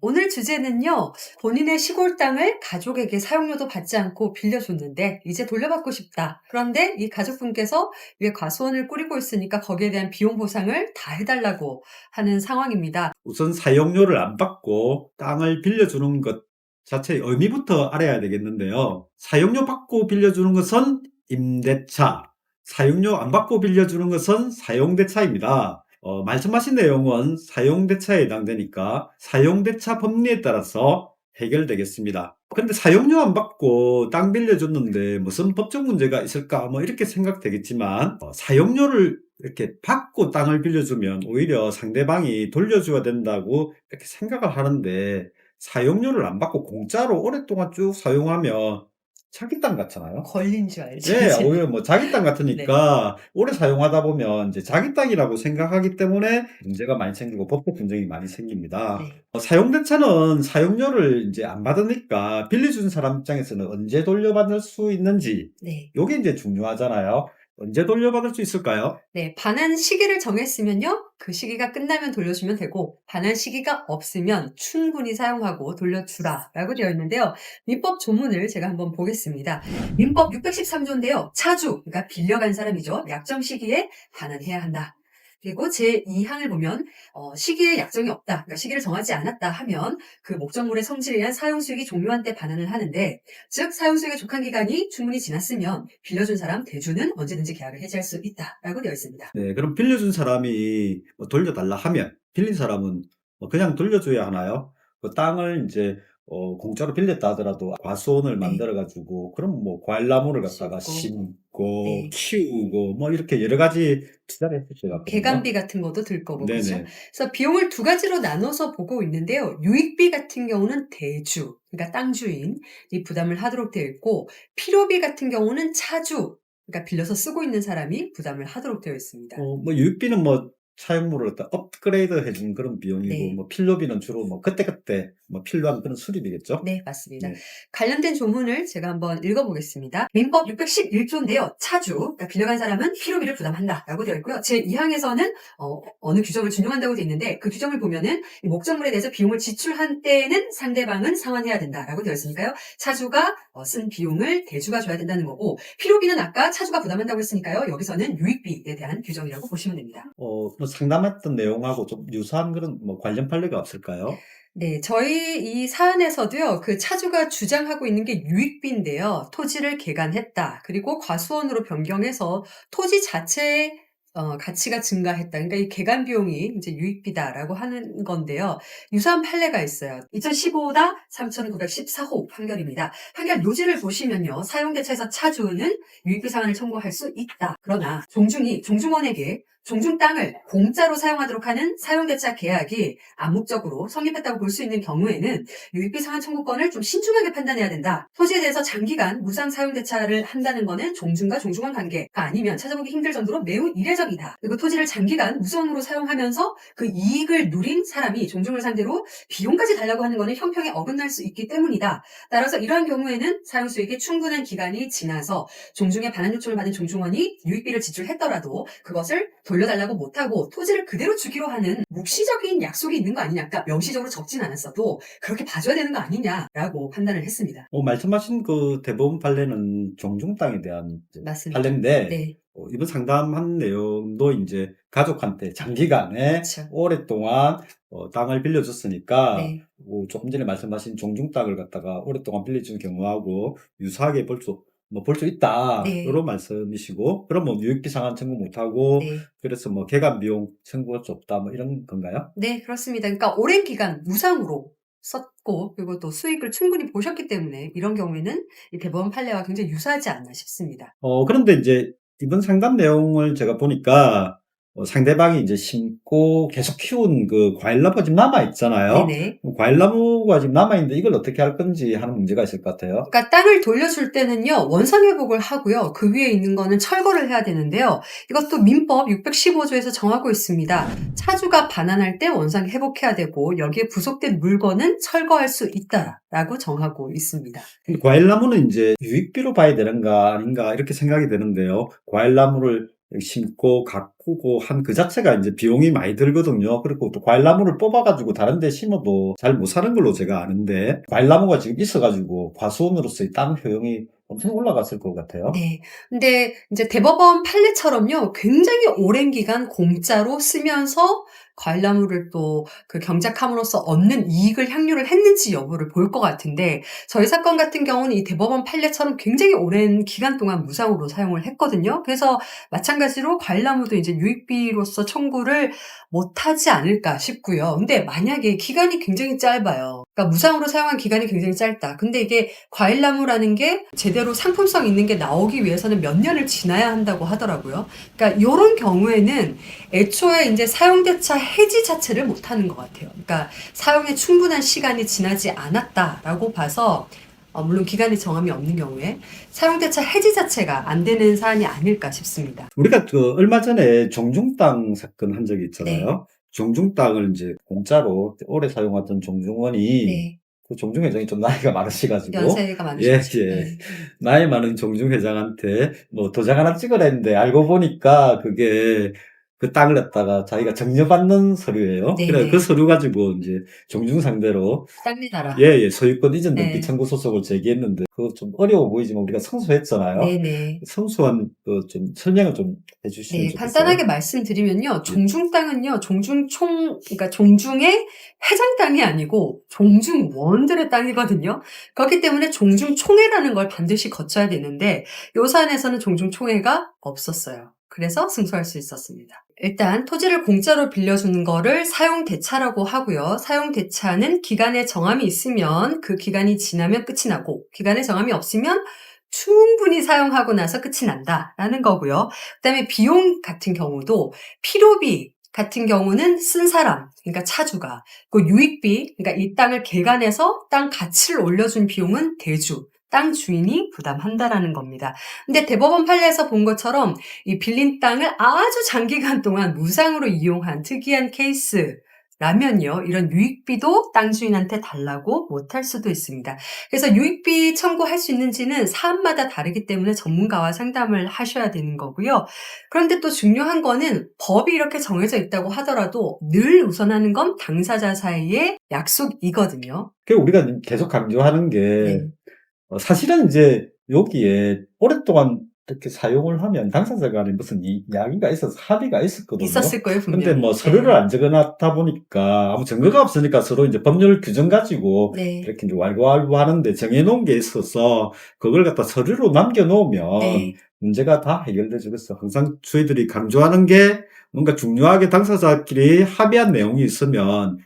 오늘 주제는요, 본인의 시골 땅을 가족에게 사용료도 받지 않고 빌려줬는데, 이제 돌려받고 싶다. 그런데 이 가족분께서 위에 과수원을 꾸리고 있으니까 거기에 대한 비용 보상을 다 해달라고 하는 상황입니다. 우선 사용료를 안 받고 땅을 빌려주는 것 자체의 의미부터 알아야 되겠는데요. 사용료 받고 빌려주는 것은 임대차, 사용료 안 받고 빌려주는 것은 사용대차입니다. 말씀하신 내용은 사용대차에 해당되니까 사용대차 법리에 따라서 해결되겠습니다. 그런데 사용료 안 받고 땅 빌려줬는데 무슨 법적 문제가 있을까? 이렇게 생각되겠지만, 사용료를 이렇게 받고 땅을 빌려주면 오히려 상대방이 돌려줘야 된다고 이렇게 생각을 하는데, 사용료를 안 받고 공짜로 오랫동안 쭉 사용하면 자기 땅 같잖아요. 걸린 줄 알죠, 네, 이제. 오히려 자기 땅 네. 같으니까 오래 사용하다 보면 이제 자기 땅이라고 생각하기 때문에 문제가 많이 생기고 법적 분쟁이 많이 생깁니다. 네. 사용대차는 사용료를 이제 안 받으니까 빌려준 사람 입장에서는 언제 돌려받을 수 있는지, 네. 요게 이제 중요하잖아요. 언제 돌려받을 수 있을까요? 네. 반환 시기를 정했으면요, 그 시기가 끝나면 돌려주면 되고, 반환 시기가 없으면 충분히 사용하고 돌려주라라고 되어 있는데요. 민법 조문을 제가 한번 보겠습니다. 민법 613조인데요. 차주, 그러니까 빌려간 사람이죠. 약정 시기에 반환해야 한다. 그리고 제2항을 보면 시기에 약정이 없다, 그러니까 시기를 정하지 않았다 하면 그 목적물의 성질에 의한 사용수익이 종료한 때 반환을 하는데, 즉 사용수익의 족한 기간이 충분히 지났으면 빌려준 사람 대주는 언제든지 계약을 해지할 수 있다라고 되어 있습니다. 네, 그럼 빌려준 사람이 돌려달라 하면 빌린 사람은 그냥 돌려줘야 하나요? 그 땅을 이제 공짜로 빌렸다 하더라도 과수원을 네. 만들어 가지고, 그럼 과일나무를 갖다가 심고, 심고 네. 키우고 이렇게 여러 가지 투자를 했을 것 같거든요. 개간비 같은 것도 들 거고, 그죠? 네네. 그래서 비용을 두 가지로 나눠서 보고 있는데요. 유익비 같은 경우는 대주, 그러니까 땅 주인이 부담을 하도록 되어 있고, 필요비 같은 경우는 차주, 그러니까 빌려서 쓰고 있는 사람이 부담을 하도록 되어 있습니다. 유익비는 사용물을 갖다 업그레이드 해준 그런 비용이고, 네. 필요비는 주로 그때그때 필요한 그런 수리비겠죠? 네, 맞습니다. 네. 관련된 조문을 제가 한번 읽어보겠습니다. 민법 611조인데요. 차주, 그러니까 빌려간 사람은 필요비를 부담한다라고 되어 있고요. 제2항에서는 어느 규정을 준용한다고 되어 있는데, 그 규정을 보면은 이 목적물에 대해서 비용을 지출한 때에는 상대방은 상환해야 된다라고 되어 있으니까요. 차주가 쓴 비용을 대주가 줘야 된다는 거고, 필요비는 아까 차주가 부담한다고 했으니까요. 여기서는 유익비에 대한 규정이라고 보시면 됩니다. 상담했던 내용하고 좀 유사한 그런 관련 판례가 없을까요? 네, 저희 이 사안에서도요, 그 차주가 주장하고 있는 게 유익비인데요. 토지를 개간했다. 그리고 과수원으로 변경해서 토지 자체의 가치가 증가했다. 그러니까 이 개간 비용이 이제 유익비다라고 하는 건데요. 유사한 판례가 있어요. 2015다 3914호 판결입니다. 판결 요지를 보시면요. 사용대차에서 차주는 유익비 상환을 청구할 수 있다. 그러나 종중원에게 종중 땅을 공짜로 사용하도록 하는 사용대차 계약이 암묵적으로 성립했다고 볼 수 있는 경우에는 유익비 상환 청구권을 좀 신중하게 판단해야 된다. 토지에 대해서 장기간 무상 사용대차를 한다는 거는 종중과 종중원 관계가 아니면 찾아보기 힘들 정도로 매우 이례적이다. 그리고 토지를 장기간 무상으로 사용하면서 그 이익을 누린 사람이 종중을 상대로 비용까지 달라고 하는 거는 형평에 어긋날 수 있기 때문이다. 따라서 이러한 경우에는 사용수익이 충분한 기간이 지나서 종중의 반환 요청을 받은 종중원이 유익비를 지출했더라도 그것을 돌려달라고 못하고 토지를 그대로 주기로 하는 묵시적인 약속이 있는 거 아니냐, 그러니까 명시적으로 적진 않았어도 그렇게 봐줘야 되는 거 아니냐라고 판단을 했습니다. 말씀하신 그 대법원 판례는 종중 땅에 대한 이제 맞습니다. 판례인데, 네. 이번 상담한 내용도 이제 가족한테 장기간에 그렇죠. 오랫동안 땅을 빌려줬으니까, 네. 조금 전에 말씀하신 종중 땅을 갖다가 오랫동안 빌려준 경우하고 유사하게 볼 수 있다, 네. 이런 말씀이시고, 그럼 유익비 상환 청구 못하고, 네. 그래서 개간 비용 청구할 수 없다, 이런 건가요? 네, 그렇습니다. 그러니까 오랜 기간 무상으로 썼고, 그리고 또 수익을 충분히 보셨기 때문에 이런 경우에는 이 대법원 판례와 굉장히 유사하지 않나 싶습니다. 그런데 이제 이번 상담 내용을 제가 보니까, 상대방이 이제 심고 계속 키운 그 과일나무가 지금 남아있잖아요. 네네. 과일나무가 지금 남아있는데 이걸 어떻게 할 건지 하는 문제가 있을 것 같아요. 그러니까 땅을 돌려줄 때는요, 원상회복을 하고요, 그 위에 있는 거는 철거를 해야 되는데요. 이것도 민법 615조에서 정하고 있습니다. 차주가 반환할 때 원상회복해야 되고, 여기에 부속된 물건은 철거할 수 있다라고 정하고 있습니다. 근데 과일나무는 이제 유익비로 봐야 되는가 아닌가 이렇게 생각이 되는데요. 과일나무를 심고 가꾸고 한 그 자체가 이제 비용이 많이 들거든요. 그리고 또 과일나무를 뽑아가지고 다른 데 심어도 잘 못 사는 걸로 제가 아는데, 과일나무가 지금 있어가지고 과수원으로서의 땅 효용이 엄청 올라갔을 것 같아요. 네. 근데 이제 대법원 판례처럼요, 굉장히 오랜 기간 공짜로 쓰면서 과일나무를 또 그 경작함으로써 얻는 이익을 향유를 했는지 여부를 볼 것 같은데, 저희 사건 같은 경우는 이 대법원 판례처럼 굉장히 오랜 기간 동안 무상으로 사용을 했거든요. 그래서 마찬가지로 과일나무도 이제 유익비로서 청구를 못하지 않을까 싶고요. 근데 만약에 기간이 굉장히 짧아요. 그러니까 무상으로 사용한 기간이 굉장히 짧다. 근데 이게 과일나무라는 게 제대로 상품성 있는 게 나오기 위해서는 몇 년을 지나야 한다고 하더라고요. 그러니까 요런 경우에는 애초에 이제 사용대차 해지 자체를 못 하는 것 같아요. 그러니까 사용에 충분한 시간이 지나지 않았다라고 봐서, 물론 기간이 정함이 없는 경우에 사용대차 해지 자체가 안 되는 사안이 아닐까 싶습니다. 우리가 그 얼마 전에 종중땅 사건 한 적이 네. 있잖아요. 종중땅을 이제 공짜로 오래 사용하던 종중원이, 네. 그 종중 회장이 좀 나이가 많으셔가지고, 연세가 많으셔가지고. 예. 네. 나이 많은 종중 회장한테 뭐 도장 하나 찍으랬는데, 알고 보니까 그게 그 땅을 갖다가 자기가 정려받는 서류예요. 그래 네네. 그 서류 가지고 이제 종중 상대로 땅 내놔라. 소유권 이전 등기 네. 청구 소송을 제기했는데, 그거 좀 어려워 보이지만 우리가 성수했잖아요. 네네. 성수한 그 좀 설명을 좀 해주시면 네, 좋겠어요. 간단하게 말씀드리면요. 예. 종중 땅은요, 그러니까 종중의 회장 땅이 아니고 종중원들의 땅이거든요. 그렇기 때문에 종중총회라는 걸 반드시 거쳐야 되는데, 요 사안에서는 종중총회가 없었어요. 그래서 승소할 수 있었습니다. 일단 토지를 공짜로 빌려주는 거를 사용대차라고 하고요. 사용대차는 기간에 정함이 있으면 그 기간이 지나면 끝이 나고, 기간에 정함이 없으면 충분히 사용하고 나서 끝이 난다라는 거고요. 그다음에 비용 같은 경우도 필요비 같은 경우는 쓴 사람, 그러니까 차주가, 그 유익비, 그러니까 이 땅을 개간해서 땅 가치를 올려준 비용은 대주, 땅 주인이 부담한다라는 겁니다. 근데 대법원 판례에서 본 것처럼 이 빌린 땅을 아주 장기간 동안 무상으로 이용한 특이한 케이스라면요, 이런 유익비도 땅 주인한테 달라고 못할 수도 있습니다. 그래서 유익비 청구할 수 있는지는 사안마다 다르기 때문에 전문가와 상담을 하셔야 되는 거고요. 그런데 또 중요한 거는 법이 이렇게 정해져 있다고 하더라도 늘 우선하는 건 당사자 사이의 약속이거든요. 그 우리가 계속 강조하는 게, 네. 사실은 이제 여기에 오랫동안 이렇게 사용을 하면 당사자 간에 무슨 이야기가 있어서 합의가 있었거든요. 있었을 거예요, 근데 분명히. 뭐 서류를 네. 안 적어놨다 보니까 아무 증거가 없으니까 서로 이제 법률 규정 가지고 네. 이렇게 이제 왈가왈부 하는데, 정해놓은 게 있어서 그걸 갖다 서류로 남겨놓으면 네. 문제가 다 해결돼 주겠어. 항상 저희들이 강조하는 게, 뭔가 중요하게 당사자끼리 합의한 내용이 있으면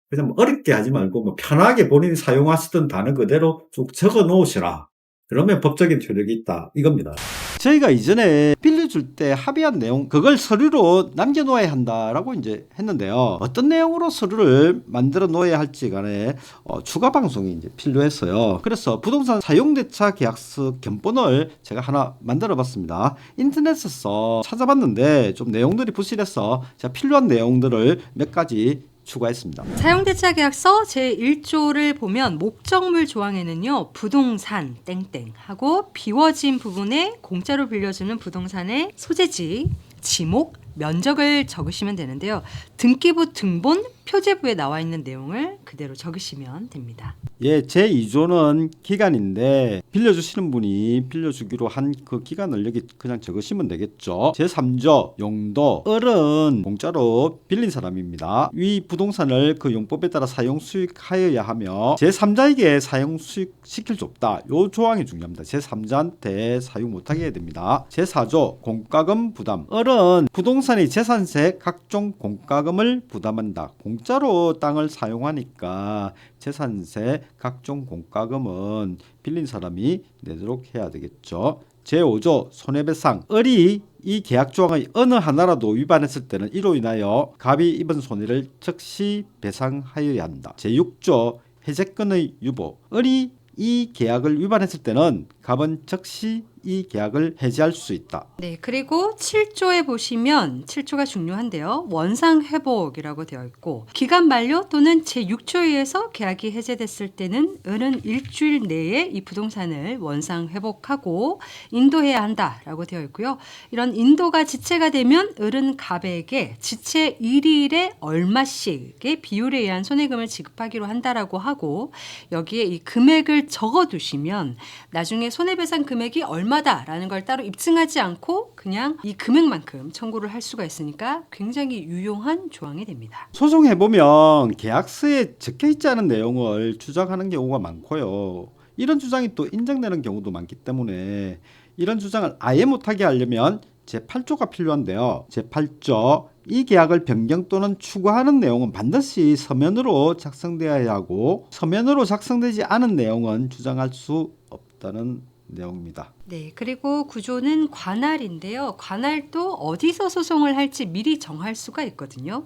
그냥 뭐 어렵게 하지 말고 뭐 편하게 본인이 사용하시던 단어 그대로 쭉 적어 놓으시라. 그러면 법적인 효력이 있다, 이겁니다. 저희가 이전에 빌려줄 때 합의한 내용, 그걸 서류로 남겨놓아야 한다라고 이제 했는데요. 어떤 내용으로 서류를 만들어 놓아야 할지 간에 추가 방송이 이제 필요했어요. 그래서 부동산 사용대차 계약서 견본을 제가 하나 만들어 봤습니다. 인터넷에서 찾아봤는데 좀 내용들이 부실해서 제가 필요한 내용들을 몇 가지 추가했습니다. 사용대차 계약서 제1조를 보면 목적물 조항에는요, 부동산 땡땡 하고 비워진 부분에 공짜로 빌려주는 부동산의 소재지, 지목, 면적을 적으시면 되는데요. 등기부 등본 표제부에 나와 있는 내용을 그대로 적으시면 됩니다. 예, 제2조는 기간인데 빌려주시는 분이 빌려주기로 한 그 기간을 여기 그냥 적으시면 되겠죠. 제3조 용도, 을은 공짜로 빌린 사람입니다. 위 부동산을 그 용법에 따라 사용 수익하여야 하며 제3자에게 사용 수익 시킬 수 없다. 요 조항이 중요합니다. 제3자한테 사용 못하게 해야 됩니다. 제4조 공과금 부담, 을은 부동산의 재산세 각종 공과금을 부담한다. 공짜로 땅을 사용하니까 재산세 각종 공과금은 빌린 사람이 내도록 해야 되겠죠. 제5조 손해배상, 을이 이 계약 조항의 어느 하나라도 위반했을 때는 이로 인하여 갑이 입은 손해를 즉시 배상하여야 한다. 제6조 해제권의 유보, 을이 이 계약을 위반했을 때는 갑은 즉시 이 계약을 해지할 수 있다. 네, 그리고 7조에 보시면 7조가 중요한데요. 원상 회복이라고 되어 있고 기간 만료 또는 제6조에 의해서 계약이 해제됐을 때는 은은 일주일 내에 이 부동산을 원상 회복하고 인도해야 한다라고 되어 있고요. 이런 인도가 지체가 되면 을은 갑에게 지체 1일에 얼마씩의 비율에 의한 손해금을 지급하기로 한다라고 하고 여기에 이 금액을 적어두시면 나중에 손해배상 금액이 얼마다라는 걸 따로 입증하지 않고 그냥 이 금액만큼 청구를 할 수가 있으니까 굉장히 유용한 조항이 됩니다. 소송해보면 계약서에 적혀있지 않은 내용을 주장하는 경우가 많고요. 이런 주장이 또 인정되는 경우도 많기 때문에 이런 주장을 아예 못하게 하려면 제8조가 필요한데요. 제8조 이 계약을 변경 또는 추구하는 내용은 반드시 서면으로 작성되어야 하고 서면으로 작성되지 않은 내용은 주장할 수 없다는 내용입니다. 네, 그리고 구조는 관할인데요. 관할도 어디서 소송을 할지 미리 정할 수가 있거든요.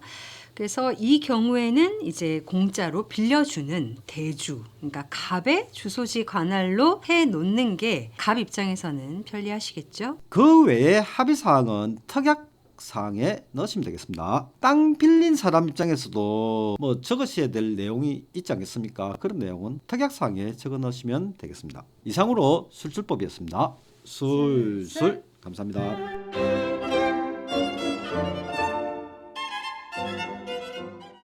그래서 이 경우에는 이제 공짜로 빌려주는 대주, 그러니까 갑의 주소지 관할로 해 놓는 게 갑 입장에서는 편리하시겠죠. 그 외에 합의사항은 특약사항에 넣으시면 되겠습니다. 땅 빌린 사람 입장에서도 뭐 적으셔야 될 내용이 있지 않겠습니까? 그런 내용은 특약사항에 적어 넣으시면 되겠습니다. 이상으로 술술법이었습니다. 술술 감사합니다.